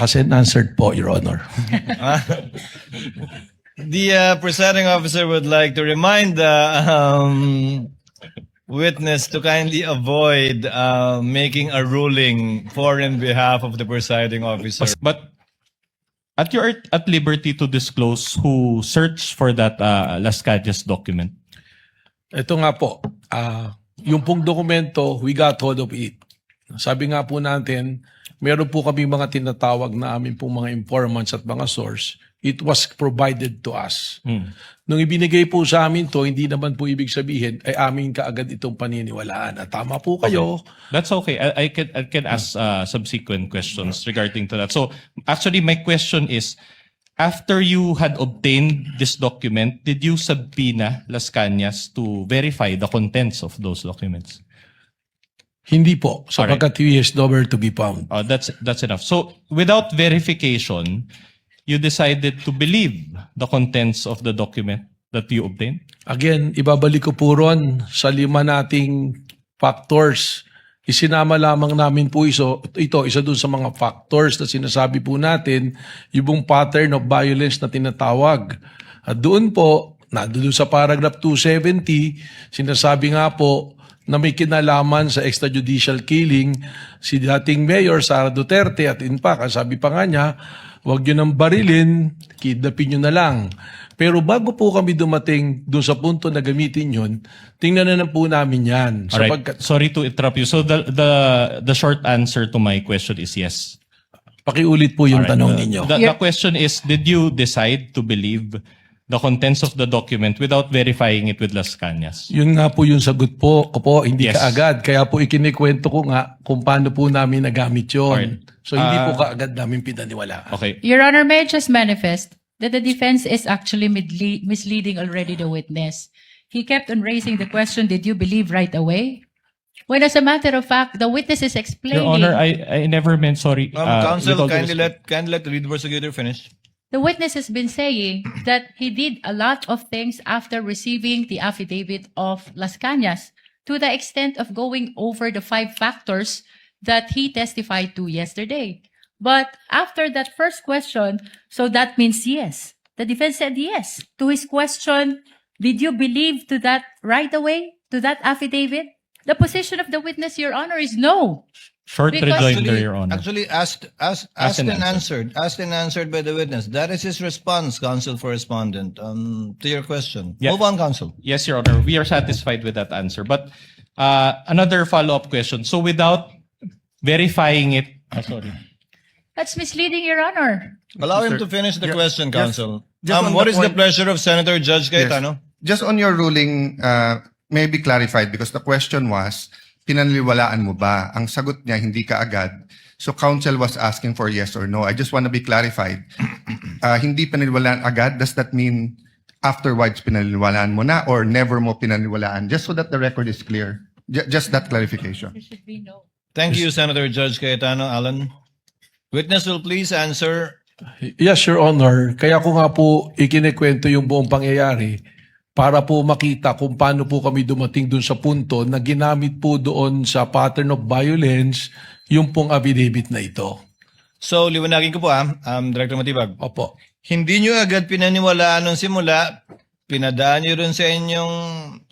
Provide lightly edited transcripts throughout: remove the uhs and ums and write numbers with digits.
As and answered po, Your Honor. The presiding officer would like to remind the witness to kindly avoid making a ruling for and behalf of the presiding officer. But you're at liberty to disclose who searched for that Las Calles document. Ito nga po, yung pong dokumento, we got hold of it. Sabi nga po natin, meron po kami mga tinatawag na amin pong mga informants at mga source. It was provided to us. Nung ibinigay po sa amin to, hindi naman po ibig sabihin ay amin kaagad itong paniniwalaan. At tama po kayo. That's okay. I can ask subsequent questions regarding to that. So actually, my question is, after you had obtained this document, did you subpoena Las Cañas to verify the contents of those documents? Hindi po, sapagkat he is nowhere to be found. That's enough. So without verification, you decided to believe the contents of the document that you obtained? Again, ibabalik ko po ron sa 5 nating factors. Isinama lamang namin po ito, isa dun sa mga factors na sinasabi po natin, yung pattern of violence na tinatawag. At doon po, nandun sa paragraph 270, sinasabi nga po na may kinalaman sa extrajudicial killing si dating Mayor Sara Duterte at in fact, sabi pa nga niya, huwag nyo nang barilin, kidnapin nyo na lang. Pero bago po kami dumating doon sa punto na gamitin yun, tingnan na po namin yan. Alright. Sorry to interrupt you. So the short answer to my question is yes. Pakiulit po yung tanong ninyo. The question is, did you decide to believe the contents of the document without verifying it with Las Cañas? Yun nga po yung sagot po ko po, hindi Yes. kaagad. Kaya po ikinikwento ko nga kung paano po namin nagamit yun. Alright. So hindi po kaagad namin pinaniwalaan. Okay. Your Honor, may I just manifest that the defense is actually misleading already the witness. He kept on raising the question, did you believe right away? When as a matter of fact, the witness is explaining. Your Honor, I never meant, sorry. Counsel, with all due kindly respect. let the lead prosecutor finish. The witness has been saying that he did a lot of things after receiving the affidavit of Las Cañas, to the extent of going over the 5 factors that he testified to yesterday. But after that first question, so that means yes. The defense said yes. To his question, did you believe to that right away, to that affidavit? The position of the witness, Your Honor, is no. Short Because- rejoinder, Your Honor. Actually, asked and answered by the witness. That is his response, counsel for respondent, to your question. Yeah. Move on, counsel. Yes, Your Honor. We are satisfied with that answer. But another follow-up question. So without verifying it, sorry. That's misleading, Your Honor. Allow him to finish the question, counsel. just on What the is the point- pleasure of Senator Judge Yes. Cayetano? Just on your ruling, may be clarified because the question was, pinaniniwalaan mo ba? Ang sagot niya, hindi ka agad. So counsel was asking for yes or no. I just want to be clarified. Hindi pinaniniwalaan agad, does that mean afterwards pinaniniwalaan mo na or never mo pinaniniwalaan? Just so that the record is clear. Just that clarification. There should be no. Thank you, Senator Judge Cayetano. Alan. Witness will please answer. Yes, Your Honor. Kaya ko nga po ikinikwento yung buong pangyayari para po makita kung paano po kami dumating dun sa punto na ginamit po doon sa pattern of violence yung pong affidavit na ito. So, liwanagin ko po Director Matibag. Opo. Hindi nyo agad pinaniwalaan nung simula, pinadaan nyo rin sa inyong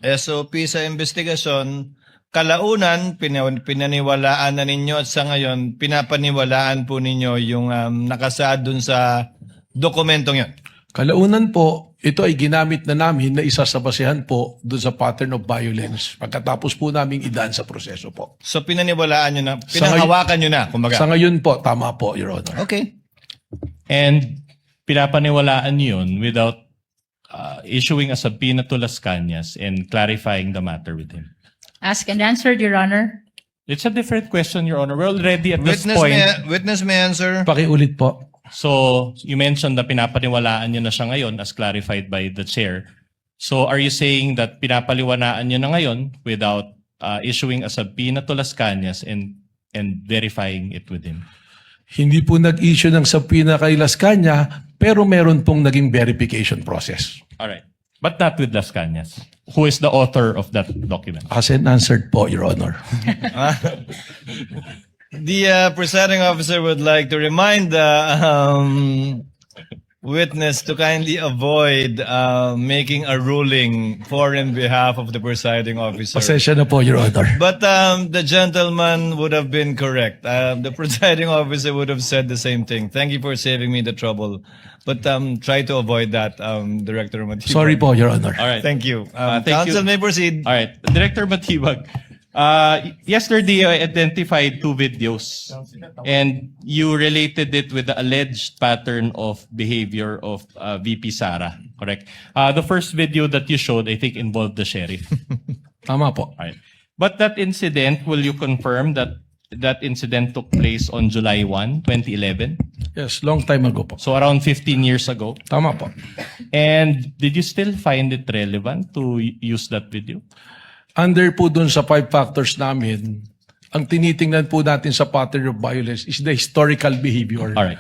SOP sa investigasyon, kalaunan, pinaniwalaan na ninyo at sa ngayon, pinapaniwalaan po ninyo yung nakasaad dun sa dokumentong yun. Kalaunan po, ito ay ginamit na namin na isa sa basehan po doon sa pattern of violence pagkatapos po namin idaan sa proseso po. So, pinaniwalaan nyo na, pinanghawakan nyo na, kumbaga. Sa ngayon po, tama po, Your Honor. Okay. And pinapaniwalaan yun without issuing a subpoena to Las Cañas and clarifying the matter with him. Asked and answered, Your Honor. It's a different question, Your Honor. We're already at this point. Witness may answer. Pakiulit po. So, you mentioned na pinapaniwalaan nyo na siya ngayon as clarified by the chair. So, are you saying that pinapaliwanaan nyo na ngayon without issuing a subpoena to Las Cañas and verifying it with him? Hindi po nag-issue ng subpoena kay Las Cañas, pero meron pong naging verification process. Alright. But not with Las Cañas, who is the author of that document. As and answered po, Your Honor. The presiding officer would like to remind the witness to kindly avoid making a ruling for and behalf of the presiding officer. Pasensya na po, Your Honor. But the gentleman would have been correct. The presiding officer would have said the same thing. Thank you for saving me the trouble. But try to avoid that, Director Matibag. Sorry po, Your Honor. All right. Thank you. Thank Counsel you. may proceed. All right. Director Matibag, yesterday I identified 2 videos and you related it with the alleged pattern of behavior of VP Sara, correct? The first video that you showed, I think, involved the sheriff. Tama po. All right. But that incident, will you confirm that that incident took place on July 1, 2011? Yes, long time ago po. So around 15 years ago. Tama po. And did you still find it relevant to use that video? Under po dun sa 5 factors namin, ang tinitingnan po natin sa pattern of violence is the historical behavior. All right.